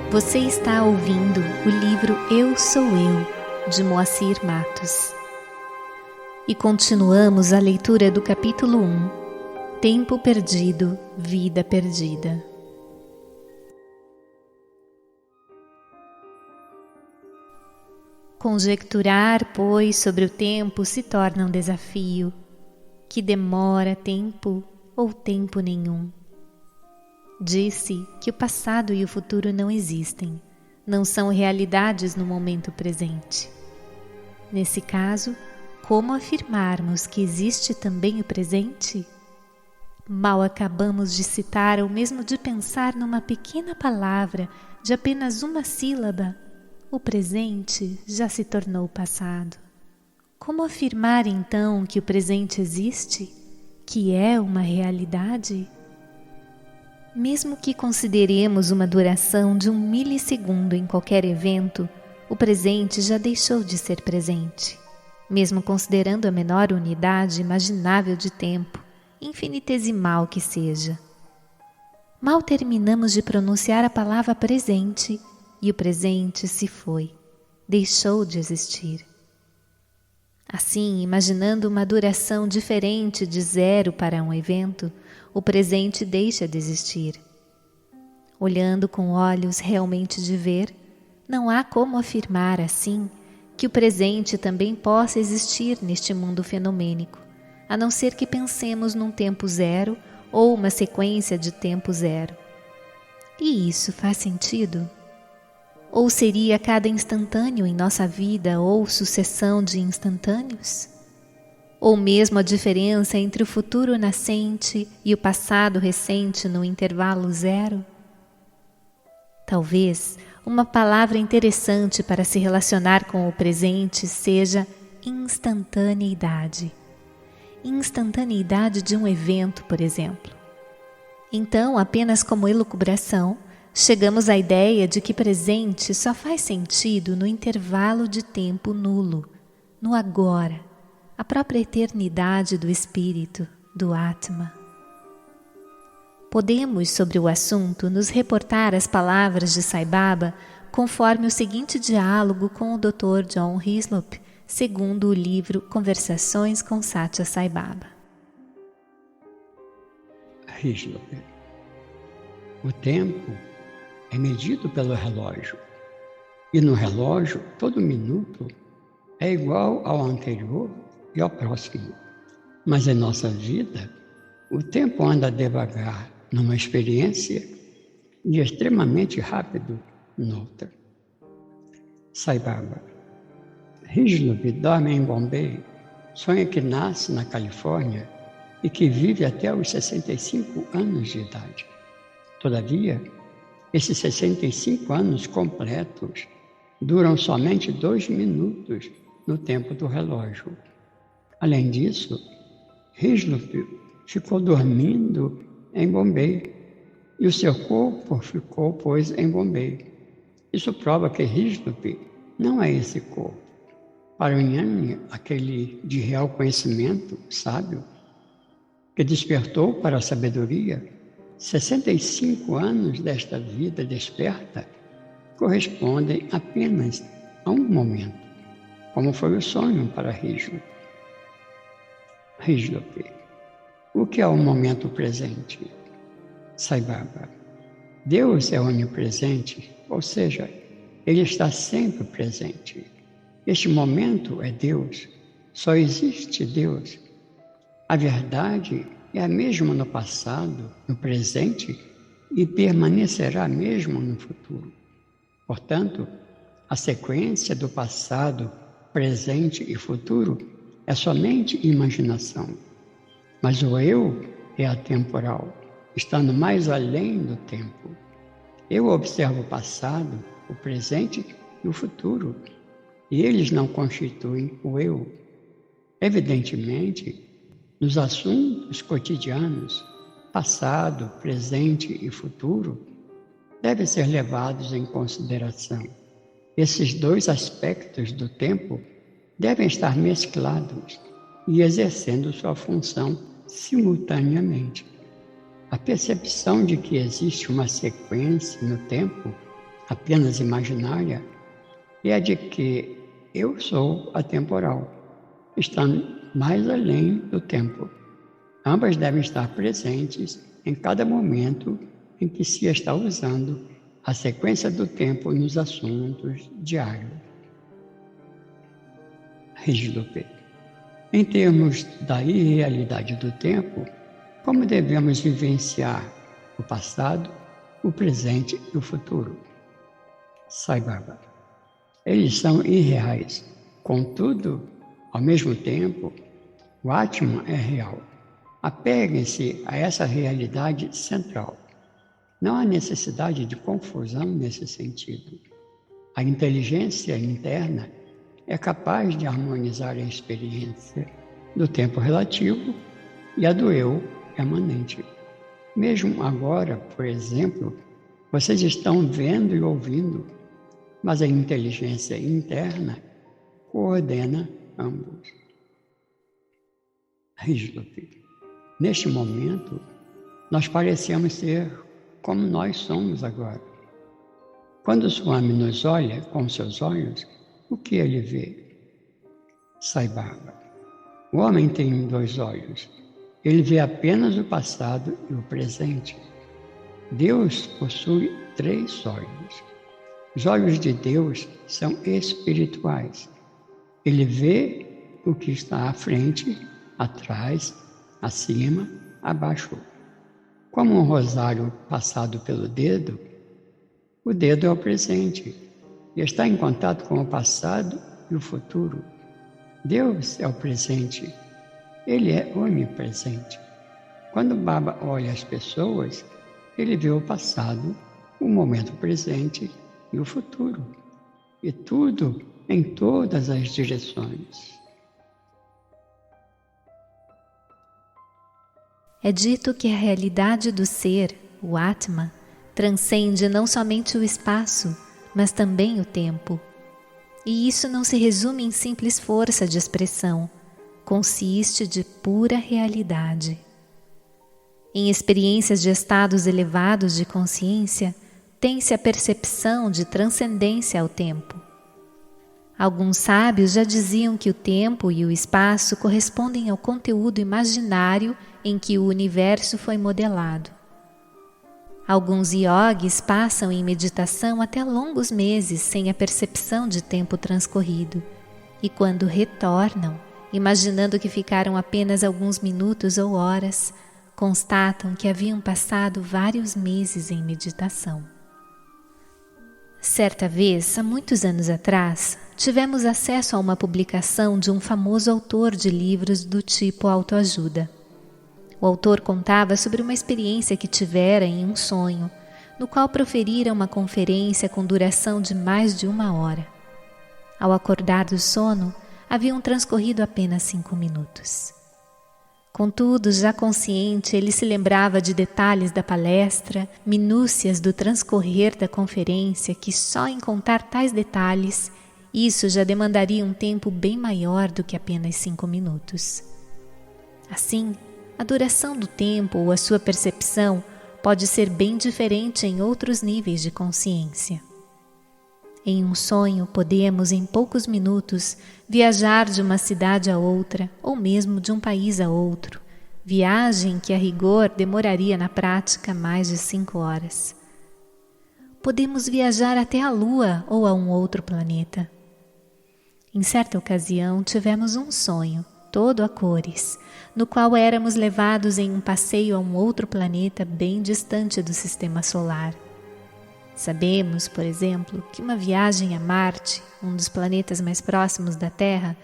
Você está ouvindo o livro Eu Sou Eu, de Moacir Matos. E continuamos a leitura do capítulo 1, Tempo Perdido, Vida Perdida. Conjecturar, pois, sobre o tempo se torna um desafio, que demora tempo ou tempo nenhum. Disse que o passado e o futuro não existem, não são realidades no momento presente. Nesse caso, como afirmarmos que existe também o presente? Mal acabamos de citar ou mesmo de pensar numa pequena palavra de apenas uma sílaba, o presente já se tornou passado. Como afirmar então que o presente existe, que é uma realidade? Mesmo que consideremos uma duração de 1 milissegundo em qualquer evento, o presente já deixou de ser presente. Mesmo considerando a menor unidade imaginável de tempo, infinitesimal que seja. Mal terminamos de pronunciar a palavra presente e o presente se foi, deixou de existir. Assim, imaginando uma duração diferente de 0 para um evento, o presente deixa de existir. Olhando com olhos realmente de ver, não há como afirmar assim que o presente também possa existir neste mundo fenomênico, a não ser que pensemos num tempo zero ou uma sequência de tempo zero. E isso faz sentido? Ou seria cada instantâneo em nossa vida ou sucessão de instantâneos? Ou mesmo a diferença entre o futuro nascente e o passado recente no intervalo zero? Talvez uma palavra interessante para se relacionar com o presente seja instantaneidade. Instantaneidade de um evento, por exemplo. Então, apenas como elucubração, chegamos à ideia de que presente só faz sentido no intervalo de tempo nulo, no agora, a própria eternidade do espírito, do Atma. Podemos, sobre o assunto, nos reportar as palavras de Sai Baba conforme o seguinte diálogo com o Dr. John Hislop, segundo o livro Conversações com Satya Sai Baba. Hislop: o tempo é medido pelo relógio, e no relógio todo minuto é igual ao anterior e ao próximo. Mas em nossa vida, o tempo anda devagar numa experiência e extremamente rápido noutra. Sai Baba: Hislop dorme em Bombay, sonha que nasce na Califórnia e que vive até os 65 anos de idade. Todavia, esses 65 anos completos duram somente 2 minutos no tempo do relógio. Além disso, Hislop ficou dormindo em Bombay e o seu corpo ficou, pois, em Bombay. Isso prova que Hislop não é esse corpo. Para o Jnani, aquele de real conhecimento, sábio, que despertou para a sabedoria, 65 anos desta vida desperta correspondem apenas a um momento, como foi o sonho para Hislop. Hislop: o que é o momento presente? Sai Baba: Deus é onipresente, ou seja, Ele está sempre presente. Este momento é Deus, só existe Deus. A verdade é a mesma no passado, no presente e permanecerá mesmo no futuro. Portanto, a sequência do passado, presente e futuro é somente imaginação. Mas o eu é atemporal, estando mais além do tempo. Eu observo o passado, o presente e o futuro, e eles não constituem o eu. Evidentemente, nos assuntos cotidianos, passado, presente e futuro, devem ser levados em consideração. Esses dois aspectos do tempo devem estar mesclados e exercendo sua função simultaneamente. A percepção de que existe uma sequência no tempo apenas imaginária, é a de que eu sou atemporal, estando mais além do tempo. Ambas devem estar presentes em cada momento em que se está usando a sequência do tempo nos assuntos diários. Rígido P. Em termos da irrealidade do tempo, como devemos vivenciar o passado, o presente e o futuro? Sai Baba. Eles são irreais. Contudo, ao mesmo tempo, o Atman é real. Apeguem-se a essa realidade central. Não há necessidade de confusão nesse sentido. A inteligência interna é capaz de harmonizar a experiência do tempo relativo e a do eu emanente. Mesmo agora, por exemplo, vocês estão vendo e ouvindo, mas a inteligência interna coordena ambos. Rígido. Neste momento, nós parecemos ser como nós somos agora. Quando o Swami nos olha com seus olhos, o que ele vê? Sai Baba. O homem tem 2 olhos. Ele vê apenas o passado e o presente. Deus possui 3 olhos. Os olhos de Deus são espirituais. Ele vê o que está à frente, atrás, acima, abaixo. Como um rosário passado pelo dedo, o dedo é o presente e está em contato com o passado e o futuro. Deus é o presente, Ele é onipresente. Quando Baba olha as pessoas, ele vê o passado, o momento presente e o futuro. E tudo em todas as direções. É dito que a realidade do ser, o Atma, transcende não somente o espaço, mas também o tempo. E isso não se resume em simples força de expressão, consiste de pura realidade. Em experiências de estados elevados de consciência, tem-se a percepção de transcendência ao tempo. Alguns sábios já diziam que o tempo e o espaço correspondem ao conteúdo imaginário em que o universo foi modelado. Alguns yogis passam em meditação até longos meses sem a percepção de tempo transcorrido, e quando retornam, imaginando que ficaram apenas alguns minutos ou horas, constatam que haviam passado vários meses em meditação. Certa vez, há muitos anos atrás, tivemos acesso a uma publicação de um famoso autor de livros do tipo autoajuda. O autor contava sobre uma experiência que tivera em um sonho, no qual proferira uma conferência com duração de mais de 1 hora. Ao acordar do sono, haviam transcorrido apenas 5 minutos. Contudo, já consciente, ele se lembrava de detalhes da palestra, minúcias do transcorrer da conferência, que só em contar tais detalhes, isso já demandaria um tempo bem maior do que apenas 5 minutos. Assim, a duração do tempo ou a sua percepção pode ser bem diferente em outros níveis de consciência. Em um sonho, podemos, em poucos minutos, viajar de uma cidade a outra, ou mesmo de um país a outro, viagem que a rigor demoraria na prática mais de 5 horas. Podemos viajar até a Lua ou a um outro planeta. Em certa ocasião, tivemos um sonho, todo a cores, no qual éramos levados em um passeio a um outro planeta bem distante do Sistema Solar. Sabemos, por exemplo, que uma viagem a Marte, um dos planetas mais próximos da Terra,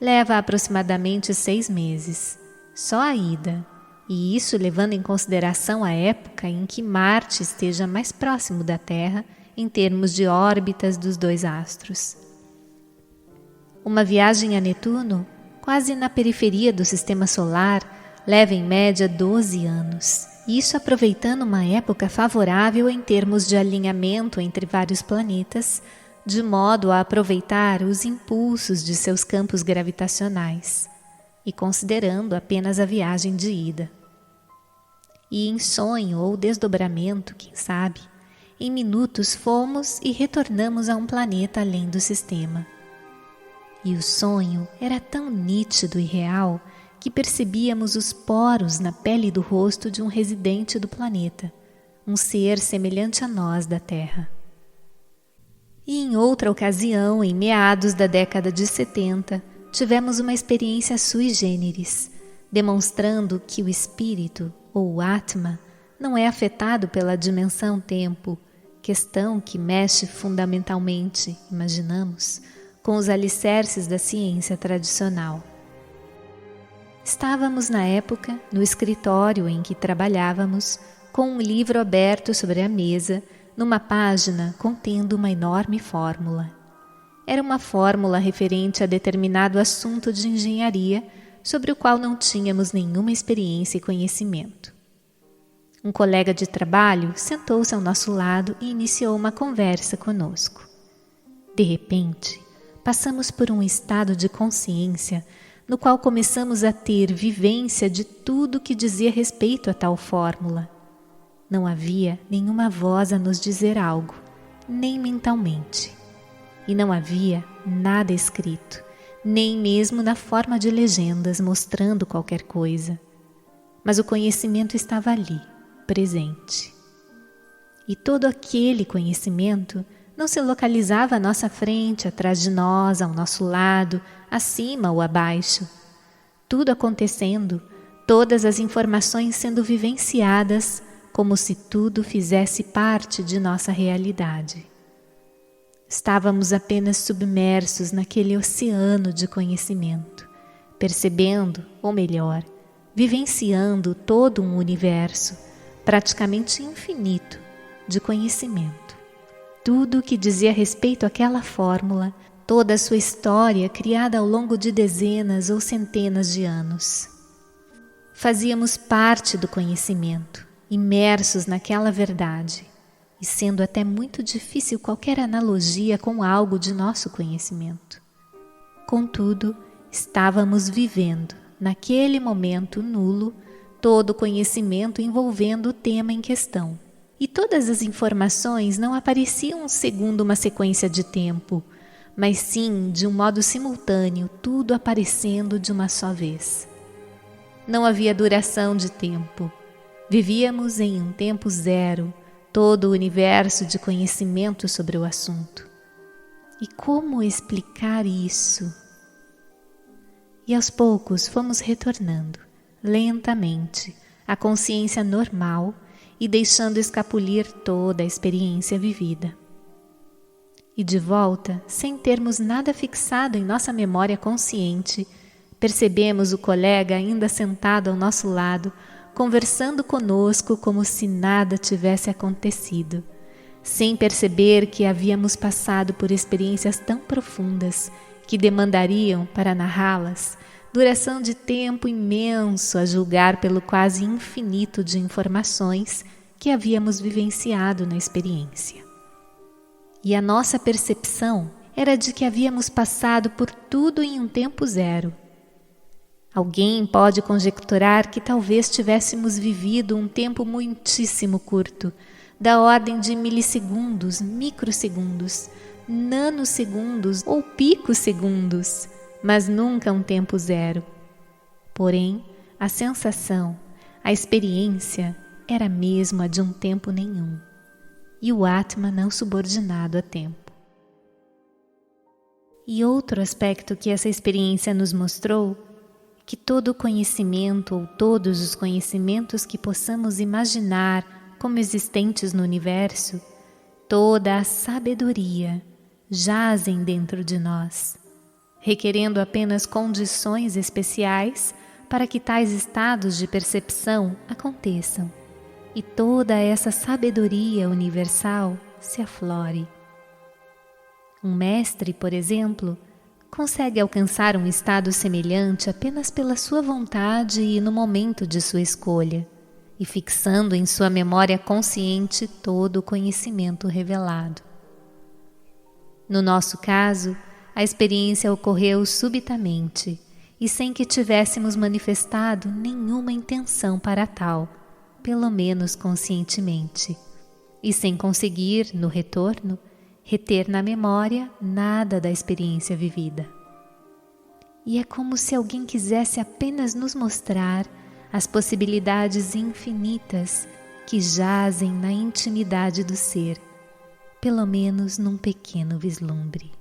leva aproximadamente 6 meses, só a ida, e isso levando em consideração a época em que Marte esteja mais próximo da Terra em termos de órbitas dos 2 astros. Uma viagem a Netuno, quase na periferia do Sistema Solar, leva em média 12 anos. Isso aproveitando uma época favorável em termos de alinhamento entre vários planetas, de modo a aproveitar os impulsos de seus campos gravitacionais, e considerando apenas a viagem de ida. E em sonho ou desdobramento, quem sabe, em minutos fomos e retornamos a um planeta além do sistema. E o sonho era tão nítido e real que percebíamos os poros na pele do rosto de um residente do planeta, um ser semelhante a nós da Terra. E em outra ocasião, em meados da década de 70, tivemos uma experiência sui generis, demonstrando que o espírito, ou o Atma, não é afetado pela dimensão tempo, questão que mexe fundamentalmente, imaginamos, com os alicerces da ciência tradicional. Estávamos na época no escritório em que trabalhávamos, com um livro aberto sobre a mesa, numa página contendo uma enorme fórmula. Era uma fórmula referente a determinado assunto de engenharia sobre o qual não tínhamos nenhuma experiência e conhecimento. Um colega de trabalho sentou-se ao nosso lado e iniciou uma conversa conosco. De repente, passamos por um estado de consciência no qual começamos a ter vivência de tudo que dizia respeito a tal fórmula. Não havia nenhuma voz a nos dizer algo, nem mentalmente. E não havia nada escrito, nem mesmo na forma de legendas mostrando qualquer coisa. Mas o conhecimento estava ali, presente. E todo aquele conhecimento não se localizava à nossa frente, atrás de nós, ao nosso lado, acima ou abaixo. Tudo acontecendo, todas as informações sendo vivenciadas, como se tudo fizesse parte de nossa realidade. Estávamos apenas submersos naquele oceano de conhecimento, percebendo, ou melhor, vivenciando todo um universo, praticamente infinito, de conhecimento. Tudo o que dizia respeito àquela fórmula, toda a sua história criada ao longo de dezenas ou centenas de anos. Fazíamos parte do conhecimento, imersos naquela verdade, e sendo até muito difícil qualquer analogia com algo de nosso conhecimento. Contudo, estávamos vivendo, naquele momento nulo, todo o conhecimento envolvendo o tema em questão. E todas as informações não apareciam segundo uma sequência de tempo, mas sim de um modo simultâneo, tudo aparecendo de uma só vez. Não havia duração de tempo. Vivíamos em um tempo zero, todo o universo de conhecimento sobre o assunto. E como explicar isso? E aos poucos fomos retornando, lentamente, à consciência normal e deixando escapulir toda a experiência vivida. E de volta, sem termos nada fixado em nossa memória consciente, percebemos o colega ainda sentado ao nosso lado, conversando conosco como se nada tivesse acontecido, sem perceber que havíamos passado por experiências tão profundas que demandariam, para narrá-las, duração de tempo imenso a julgar pelo quase infinito de informações que havíamos vivenciado na experiência. E a nossa percepção era de que havíamos passado por tudo em um tempo zero. Alguém pode conjecturar que talvez tivéssemos vivido um tempo muitíssimo curto, da ordem de milissegundos, microsegundos, nanosegundos ou picosegundos, mas nunca um tempo zero. Porém, a sensação, a experiência era mesmo a de um tempo nenhum, e o Atma não subordinado a tempo. E outro aspecto que essa experiência nos mostrou, que todo o conhecimento ou todos os conhecimentos que possamos imaginar como existentes no universo, toda a sabedoria jazem dentro de nós, requerendo apenas condições especiais para que tais estados de percepção aconteçam e toda essa sabedoria universal se aflore. Um mestre, por exemplo, consegue alcançar um estado semelhante apenas pela sua vontade e no momento de sua escolha, e fixando em sua memória consciente todo o conhecimento revelado. No nosso caso, a experiência ocorreu subitamente e sem que tivéssemos manifestado nenhuma intenção para tal, pelo menos conscientemente, e sem conseguir, no retorno, reter na memória nada da experiência vivida. E é como se alguém quisesse apenas nos mostrar as possibilidades infinitas que jazem na intimidade do ser, pelo menos num pequeno vislumbre.